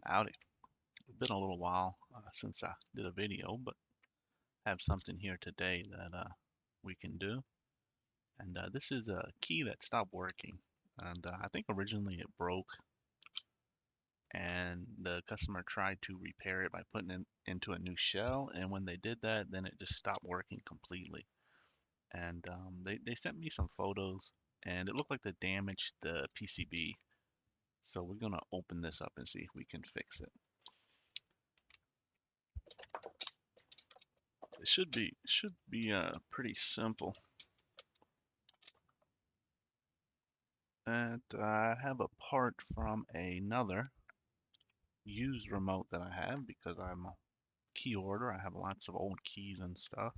Howdy. It's been a little while since I did a video, but have something here today that we can do. And this is a key that stopped working. And I think originally it broke, and the customer tried to repair it by putting it into a new shell. And when they did that, then it just stopped working completely. And they sent me some photos, and it looked like they damaged the PCB. So we're gonna open this up and see if we can fix it. It should be pretty simple. And I have a part from another used remote that I have because I'm a key order. I have lots of old keys and stuff.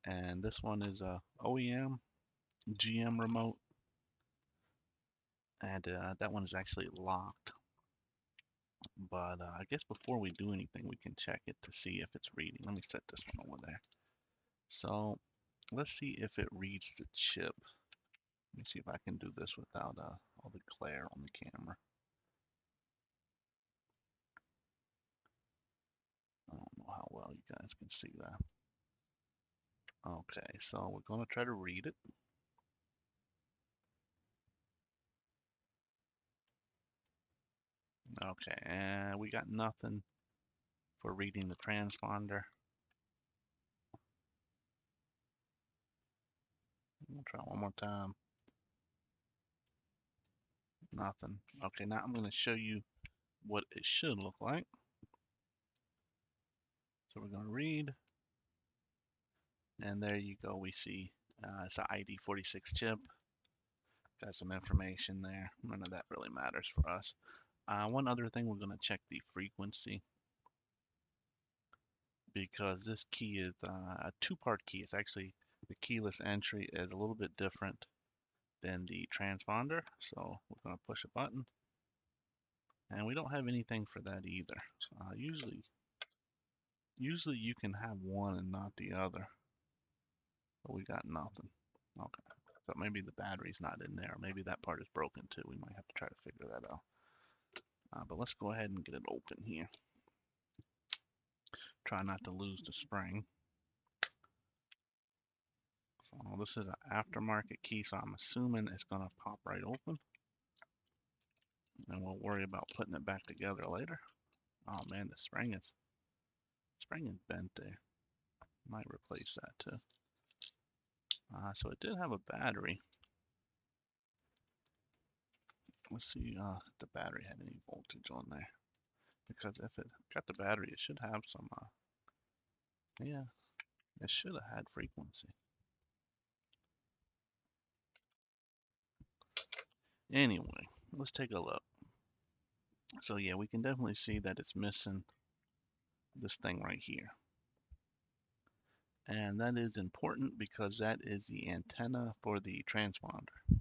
And this one is a OEM GM remote, and that one is actually locked. But I guess before we do anything, we can check it to see if it's reading. Let me set this one over there. So let's see if it reads the chip. Let me see if I can do this without all the glare on the camera. I don't know how well you guys can see that. Okay, so we're going to try to read it. Okay, and we got nothing for reading the transponder. We'll try one more time. Nothing. Okay, now I'm going to show you what it should look like. So we're going to read, and there you go. We see it's an ID46 chip. Got some information there. None of that really matters for us. One other thing, we're going to check the frequency, because this key is a two-part key. It's actually, the keyless entry is a little bit different than the transponder. So we're going to push a button, and we don't have anything for that either. Usually you can have one and not the other, but we got nothing. Okay, so maybe the battery's not in there. Maybe that part is broken too. We might have to try to figure that out. But let's go ahead and get it open here. Try not to lose the spring. So this is an aftermarket key, so I'm assuming it's going to pop right open. And we'll worry about putting it back together later. Oh man, the spring is bent there. Might replace that too. So it did have a battery. Let's see if the battery had any voltage on there. Because if it got the battery, it should have some, yeah, it should have had frequency. Anyway, let's take a look. So yeah, we can definitely see that it's missing this thing right here. And that is important because that is the antenna for the transponder,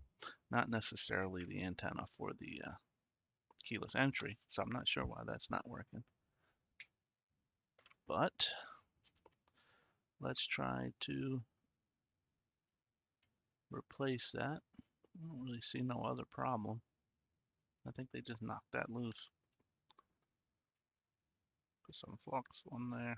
not necessarily the antenna for the keyless entry. So I'm not sure why that's not working. But let's try to replace that. I don't really see no other problem. I think they just knocked that loose. Put some flux on there.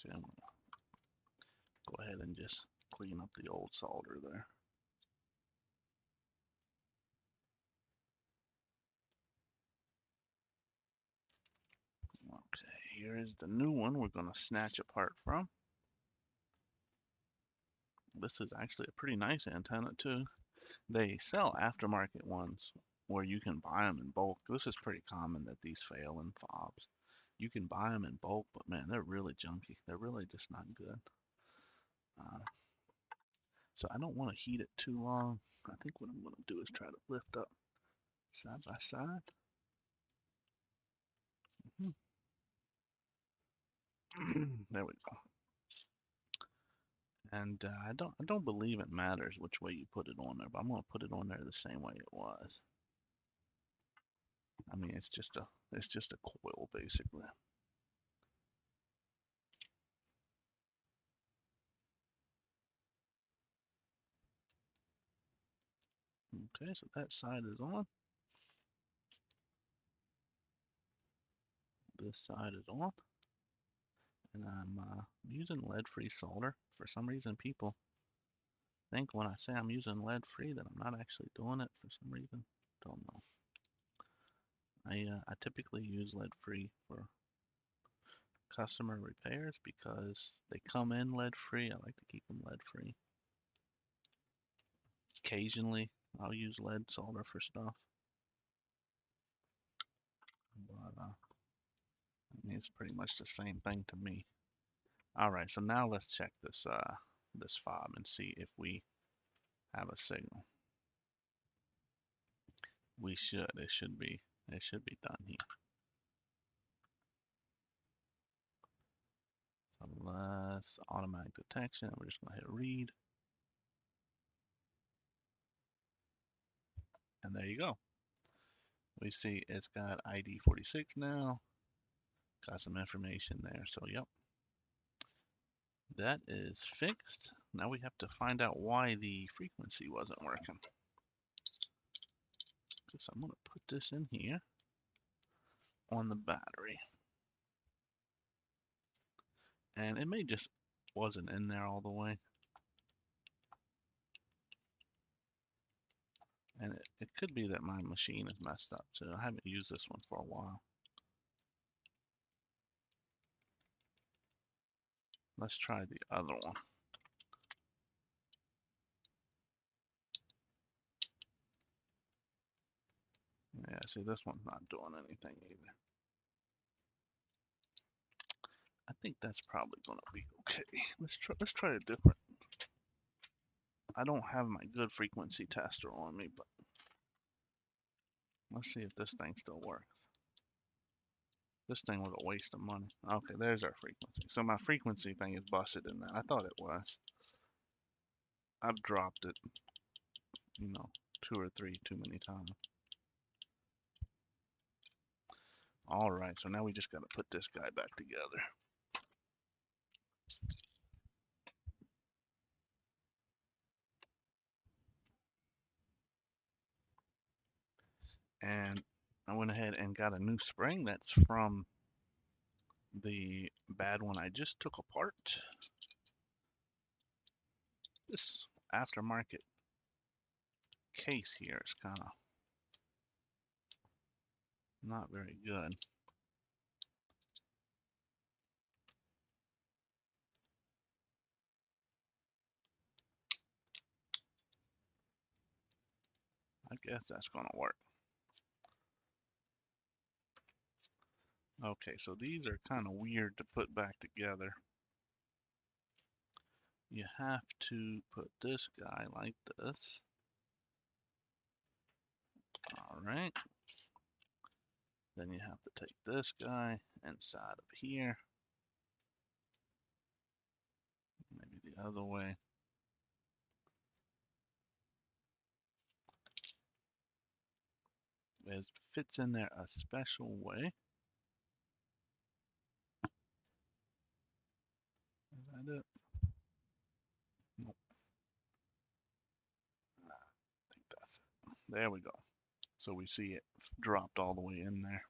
Okay, I'm gonna go ahead and just clean up the old solder there. Okay, here is the new one we're going to snatch apart from. This is actually a pretty nice antenna too. They sell aftermarket ones where you can buy them in bulk. This is pretty common that these fail in fobs. You can buy them in bulk, but man, they're really junky. They're really just not good. So I don't want to heat it too long. I think what I'm going to do is try to lift up side by side. There we go. And I don't believe it matters which way you put it on there, but I'm gonna put it on there the same way it was. I mean, it's just a coil basically. Okay, so that side is on. This side is on. And I'm using lead-free solder. For some reason, people think when I say I'm using lead-free that I'm not actually doing it for some reason. Don't know. I typically use lead-free for customer repairs because they come in lead-free. I like to keep them lead-free. Occasionally, I'll use lead solder for stuff. But I mean, it's pretty much the same thing to me. All right, so now let's check this fob and see if we have a signal. We should. It should be done here. So let's automatic detection. We're just gonna hit read. And there you go. We see it's got ID 46 now. Got some information there. So yep. That is fixed. Now we have to find out why the frequency wasn't working. So I'm gonna put this in here on the battery. And it may just wasn't in there all the way. And it could be that my machine is messed up too. I haven't used this one for a while. Let's try the other one. Yeah, see, this one's not doing anything either. I think that's probably gonna be okay. Let's try a different. I don't have my good frequency tester on me, but let's see if this thing still works. This thing was a waste of money. Okay, there's our frequency. So my frequency thing is busted in that. I thought it was. I've dropped it, you know, 2 or 3 too many times. All right, so now we just got to put this guy back together. And I went ahead and got a new spring that's from the bad one I just took apart. This aftermarket case here is kind of not very good. I guess that's gonna work. Okay, so these are kind of weird to put back together. You have to put this guy like this. All right. Then you have to take this guy inside of here. Maybe the other way. It fits in there a special way. Is that it? Nope. I think that's it. There we go. So we see it dropped all the way in there.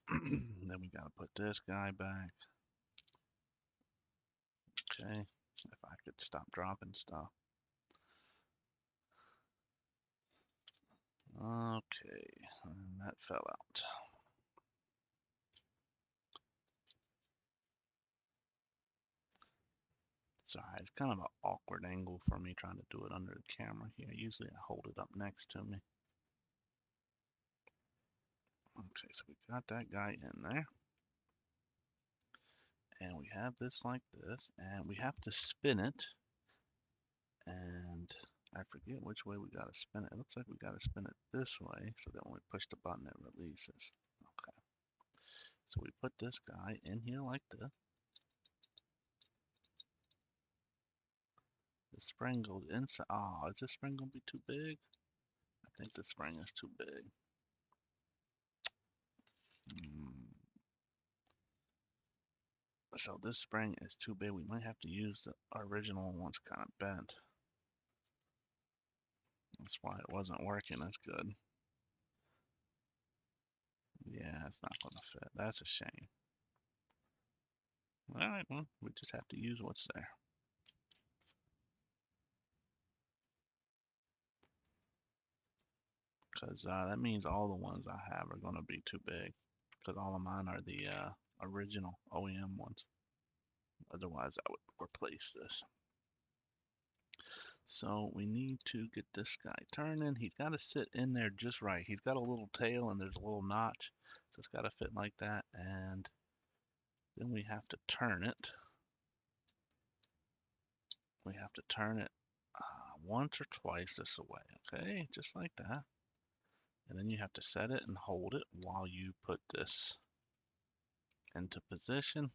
Then we gotta put this guy back. Okay, if I could stop dropping stuff. Okay, and that fell out. Sorry, it's kind of an awkward angle for me trying to do it under the camera here. Usually I hold it up next to me. Okay, so we got that guy in there. And we have this like this, and we have to spin it. And I forget which way we gotta spin it. It looks like we gotta spin it this way, so that when we push the button, it releases. Okay. So we put this guy in here like this. The spring goes inside. Oh, is this spring gonna be too big? I think the spring is too big. So this spring is too big. We might have to use the original one once kind of bent. That's why it wasn't working as good. Yeah, it's not going to fit. That's a shame. All right, well, we just have to use what's there. Because that means all the ones I have are going to be too big. Because all of mine are the original OEM ones. Otherwise, I would replace this. So we need to get this guy turning. He's got to sit in there just right. He's got a little tail and there's a little notch. So it's got to fit like that. And then we have to turn it. We have to turn it once or twice this way. Okay, just like that. And then you have to set it and hold it while you put this into position.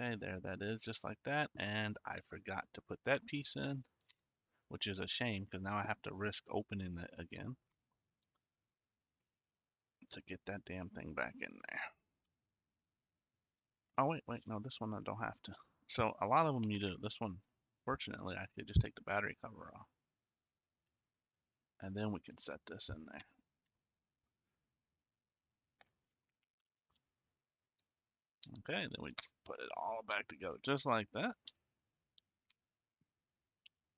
Okay, there that is, just like that. And I forgot to put that piece in, which is a shame because now I have to risk opening it again to get that damn thing back in there. Oh, wait, no, this one I don't have to. So a lot of them you do. This one, fortunately, I could just take the battery cover off. And then we can set this in there. Okay, then we put it all back together just like that.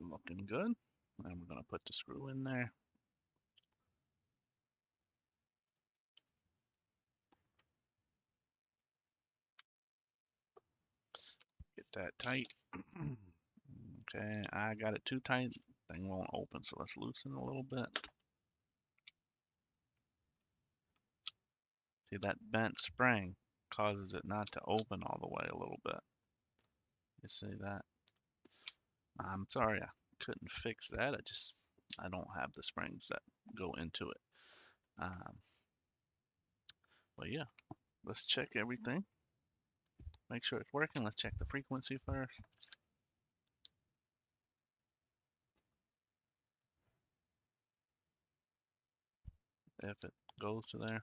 Looking good. And we're going to put the screw in there. Get that tight. Okay, I got it too tight. Thing won't open, so let's loosen a little bit. See, that bent spring causes it not to open all the way a little bit. You see that? I'm sorry I couldn't fix that. I don't have the springs that go into it. Um, but yeah, let's check everything. Make sure it's working. Let's check the frequency first. If it goes to there.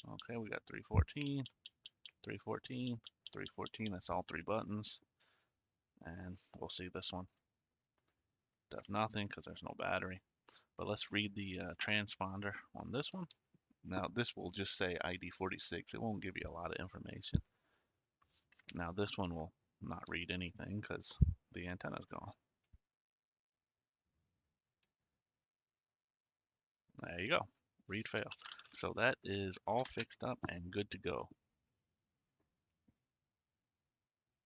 Okay, we got 314, 314, 314. That's all three buttons. And we'll see this one does nothing because there's no battery. But let's read the transponder on this one. Now this will just say ID 46. It won't give you a lot of information. Now this one will not read anything because the antenna's gone. There you go. Read fail. So that is all fixed up and good to go.